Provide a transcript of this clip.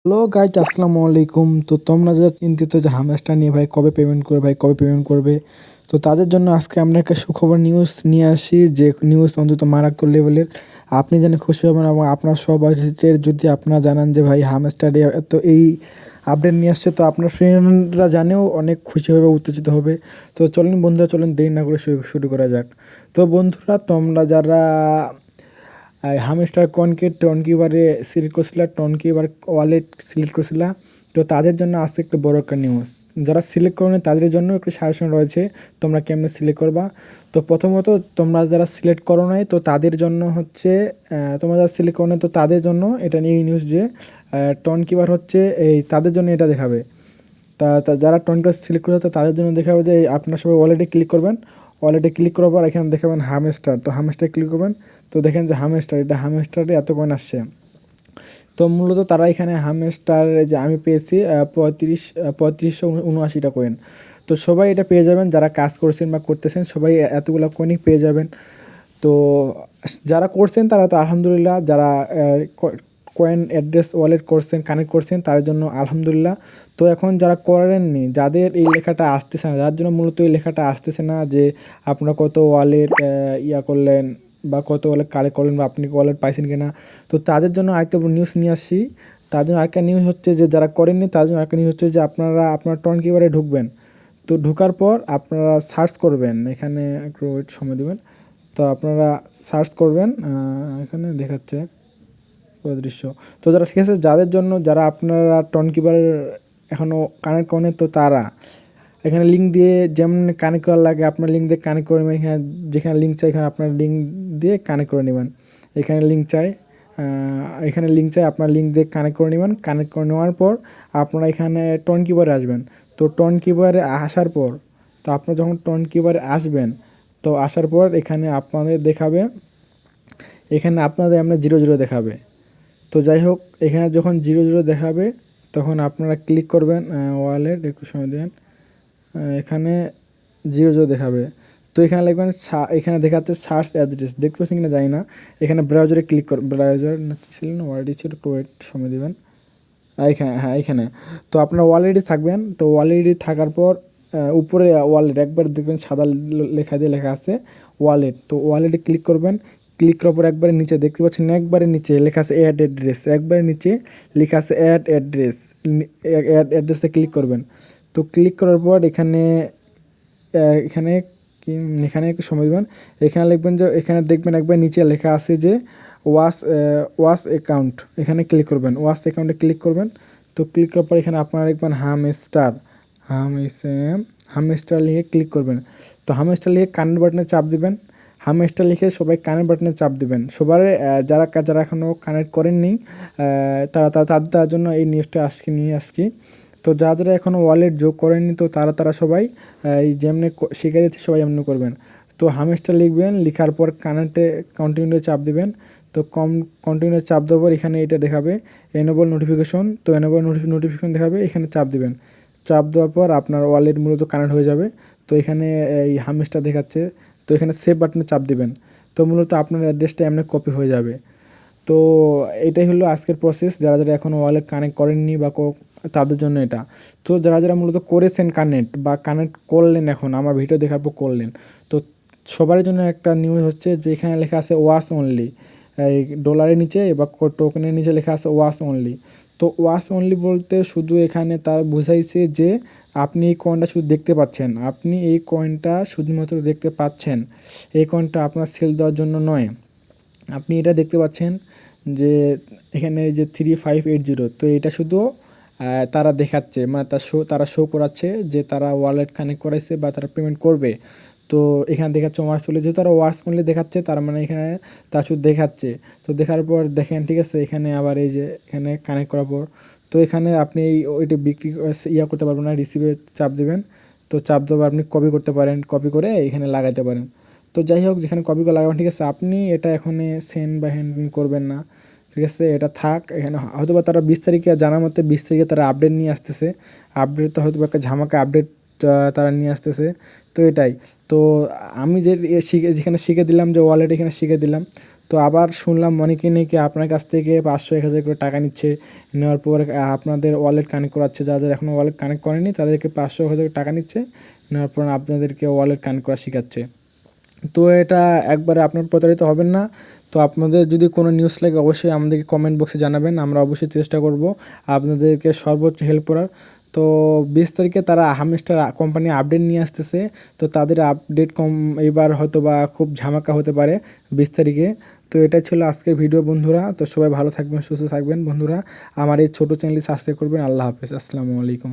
Hello guys, আসসালামু আলাইকুম। তো তোমরা যা চিন্তিত যে হামেসটা নিয়ে ভাই কবে পেমেন্ট করবে, ভাই কবে পেমেন্ট করবে, তো তাদের জন্য আজকে আমরা একটা সুখবর নিউজ নিয়ে আসি, যে নিউজ অন্তত মারাত্মক লেভেলের। আপনি জেনে খুশি হবেন এবং আপনার সবাই যদি আপনারা জানান যে ভাই হামেসটা এত এই আপডেট নিয়ে আসছে, তো আপনার ফ্রেন্ডরা জানেও অনেক খুশি হবে, উত্তেজিত হবে। তো চলুন বন্ধুরা, চলুন দেরি না করে শুরু করা যাক। তো বন্ধুরা, তোমরা যারা হামস্টার কনকে টনকিবারে সিলেক্ট করছিলা, টনকিবার ওয়ালেট সিলেক্ট করছিলা, তো তাদের জন্য আজকে একটা বড় একটা নিউজ। যারা সিলেক্ট করো তাদের জন্য একটু সাজেশন রয়েছে তোমরা কেমনে সিলেক্ট করবা। তো প্রথমত তোমরা যারা সিলেক্ট করো নাই, তো তাদের জন্য হচ্ছে তোমরা যারা সিলেক্ট করো নাই, তো তাদের জন্য এটা নিয়ে নিউজ যে টনকিবার হচ্ছে এই তাদের জন্য এটা দেখাবে। যারা টনকিবার সিলেক্ট করতে তাদের জন্য দেখাবে যে আপনারা সবাই ওয়ালেটে ক্লিক করবেন। ওয়ালেটে ক্লিক করার পর এখানে দেখাবেন হামস্টার, তো হামস্টার ক্লিক করবেন। তো দেখেন যে হামস্টার, এটা হামস্টারে এত কয়েন আসছে। তো মূলত তারা এখানে হামস্টার যে আমি পেয়েছি 3579 কয়েন। তো সবাই এটা পেয়ে যাবেন, যারা কাজ করছেন বা করতেছেন সবাই এতগুলো কয়েনই পেয়ে যাবেন। তো যারা করছেন তারা তো আলহামদুলিল্লাহ, যারা কয়েন অ্যাড্রেস ওয়ালেট করছেন, কানেক্ট করছেন, তার জন্য আলহামদুলিল্লাহ। তো এখন যারা করেননি, যাদের এই লেখাটা আসতেছে না, যার জন্য মূলত এই লেখাটা আসতেছে না যে আপনারা কত ওয়ালেট করলেন বা কত ওয়ালেট কালেক্ট করলেন বা আপনি ওয়ালেট পাইছেন কিনা, তো তাদের জন্য আরেকটা নিউজ নিয়ে আসছি। তার জন্য আরেকটা নিউজ হচ্ছে যে যারা করেননি তার জন্য আরেকটা নিউজ হচ্ছে যে আপনারা আপনার টন কিবারে ঢুকবেন। তো ঢোকার পর আপনারা সার্চ করবেন, এখানে একটু সময় দেবেন। তো আপনারা সার্চ করবেন, এখানে দেখাচ্ছে দৃশ্য। তো যারা, ঠিক আছে, যাদের জন্য যারা আপনারা টনকিপার এখনও কানেক্ট করেন, তো তারা এখানে লিঙ্ক দিয়ে যেমন কানেক্ট করা লাগে আপনার লিঙ্ক দিয়ে কানেক্ট করে নেবেন। এখানে যেখানে লিঙ্ক চাই এখানে আপনার লিঙ্ক দিয়ে কানেক্ট করে নেবেন। এখানে লিঙ্ক চাই, আপনার লিঙ্ক দিয়ে কানেক্ট করে নেবেন। কানেক্ট করে নেওয়ার পর আপনারা এখানে টনকিপারে আসবেন। তো টনকিপারে আসার পর, তো আপনারা যখন টনকিপারে আসবেন, তো আসার পর এখানে আপনাদের দেখাবে, এখানে আপনাদের আমরা 00 দেখাবে। তো যাই হোক, এখানে যখন 00 দেখাবে তখন আপনারা ক্লিক করবেন ওয়ালেট, একটু সময় দেবেন। এখানে 00 দেখাবে। তো এখানে লিখবেন, এখানে দেখাচ্ছে সার্চ অ্যাড্রেস, দেখতে পাচ্ছেন কিনা জানি না। এখানে ব্রাউজারে ক্লিক কর, ব্রাউজার না ছিল না, ওয়ার্ডই ছিল, একটু ওয়েট সময় দেবেন। এখানে, হ্যাঁ এখানে। তো আপনারা ওয়ালেটে থাকবেন। তো ওয়ালেটে থাকার পর উপরে ওয়ালেট একবার দেখবেন সাদা লেখা দিয়ে লেখা আছে ওয়ালেট। তো ওয়ালেটে ক্লিক করবেন। ক্লিক করার পর একবারে নিচে দেখতে পাচ্ছেন, একবারে নিচে লেখা আছে অ্যাড অ্যাড্রেস, একবারে নিচে লেখা আছে অ্যাড অ্যাড্রেস। অ্যাড অ্যাড্রেসে ক্লিক করবেন। তো ক্লিক করার পর এখানে এখানে এখানে একটু সময় দেবেন। এখানে লিখবেন যে, এখানে দেখবেন একবার নিচে লেখা আছে যে ওয়াশ অ্যাকাউন্ট, এখানে ক্লিক করবেন, ওয়াশ অ্যাকাউন্টে ক্লিক করবেন। তো ক্লিক করার পর এখানে আপনারা লিখবেন হামস্টার লিখে ক্লিক করবেন। তো হামস্টার লিখে কানেক্ট বাটনে চাপ দিবেন। হামস্টার লিখে সবাই কানেক্ট বাটনে চাপ দিবেন। সবার যারা যারা এখনও কানেক্ট করেননি তার জন্য এই নিউজটা নিয়ে আসছি। তো যারা এখনও ওয়ালেট যোগ করেননি, তো তারা সবাই এই যেমনি শিখে দিচ্ছি সবাই এমনি করবেন। তো হামেসটা লিখবেন, লেখার পর কানেক্টে কন্টিনিউ চাপ দিবেন। তো কন্টিনিউ চাপ দেওয়ার পর এখানে এটা দেখাবে এনেবল নোটিফিকেশন। তো এনেবল নোটিফিকেশন দেখাবে, এখানে চাপ দিবেন। চাপ দেওয়ার পর আপনার ওয়ালেট মূলত কানেক্ট হয়ে যাবে। তো এখানে এই হামেসটা দেখাচ্ছে, তো এখানে সেভ বাটনে চাপ দিবেন। তো মূলত আপনার অ্যাড্রেসটা এমনি কপি হয়ে যাবে। তো এটাই হলো আজকের প্রসেস। যারা যারা এখনও ওয়ালেট কানেক্ট করেননি বা তাদের জন্য এটা। তো যারা যারা মূলত করেছেন কানেক্ট বা কানেক্ট করলেন, এখন আমার ভিডিও দেখার পর করলেন, তো সবার জন্য একটা নিউজ হচ্ছে যে এখানে লেখা আছে ওয়াশ অনলি, এই ডলারের নিচে বা টোকেনের নিচে লেখা আছে ওয়াশ অনলি। তো ওয়াশ অনলি বলতে শুধু এখানে তার বোঝাইছে যে আপনি এই কয়েনটা শুধু দেখতে পাচ্ছেন, আপনি এই কয়েনটা শুধুমাত্র দেখতে পাচ্ছেন, এই কয়েনটা আপনার সেল দেওয়ার জন্য নয়। আপনি এটা দেখতে পাচ্ছেন যে এখানে যে 3580, তো এটা শুধু তারা দেখাচ্ছে, মানে তারা শো করাচ্ছে যে তারা ওয়ালেট কানেক্ট করাইছে বা তারা পেমেন্ট করবে। তো এখানে দেখাচ্ছে ওয়ার্স করলে, যেহেতু তারা ওয়ার্স করলে দেখাচ্ছে, তার মানে এখানে তা শুধু দেখাচ্ছে। তো দেখার পর দেখেন, ঠিক আছে, এখানে আবার এই যে এখানে কানেক্ট করার পর, তো এখানে আপনি ওইটা বিক্রি করতে পারবেন না, রিসিভে চাপ দেবেন। তো চাপ দেওয়া আপনি কপি করতে পারেন, কপি করে এখানে লাগাইতে পারেন। তো যাই হোক, যেখানে কপি করে লাগাবেন, ঠিক আছে, আপনি এটা এখানে সেন্ড বা হ্যান্ড করবেন না, ঠিক আছে, এটা থাক এখানে। হয়তো বা তারা 20 তারিখে, জানার মতে 20 তারিখে তারা আপডেট নিয়ে আসতেছে। আপডেট তো হয়তো একটা ঝামাকা আপডেট তারা নিয়ে আসতেছে। তো এটাই। তো আমি যেখানে শিখে দিলাম যে ওয়ালেট এখানে শিখে দিলাম, তো আবার শুনলাম অনেকে নাকি আপনার কাছ থেকে 500-1000 করে টাকা নিচ্ছে, নেওয়ার পর আপনাদের ওয়ালেট কানেক্ট করাচ্ছে, যাদের এখনও ওয়ালেট কানেক্ট করেনি তাদেরকে 500-1000 টাকা নিচ্ছে, নেওয়ার পর আপনাদেরকে ওয়ালেট কানেক্ট করা শেখাচ্ছে। তো এটা একবারে আপনার প্রতারিত হবেন না। তো আপনাদের যদি কোনো নিউজ লাগে অবশ্যই আমাদেরকে কমেন্ট বক্সে জানাবেন, আমরা অবশ্যই চেষ্টা করব আপনাদেরকে সর্বোচ্চ হেল্প করার। তো 20 তারিখে তারা হামস্টার কোম্পানি আপডেট নিয়ে আসতেছে, তো তাদের আপডেট এবার হয়তো বা খুব ঝামাকা হতে পারে 20 তারিখে। তো এটা ছিল আজকের ভিডিও বন্ধুরা। তো সবাই ভালো থাকবেন, সুস্থ থাকবেন বন্ধুরা। আমার এই ছোটো চ্যানেলটি সাবস্ক্রাইব করবেন। আল্লাহ হাফেজ, আসসালামু আলাইকুম।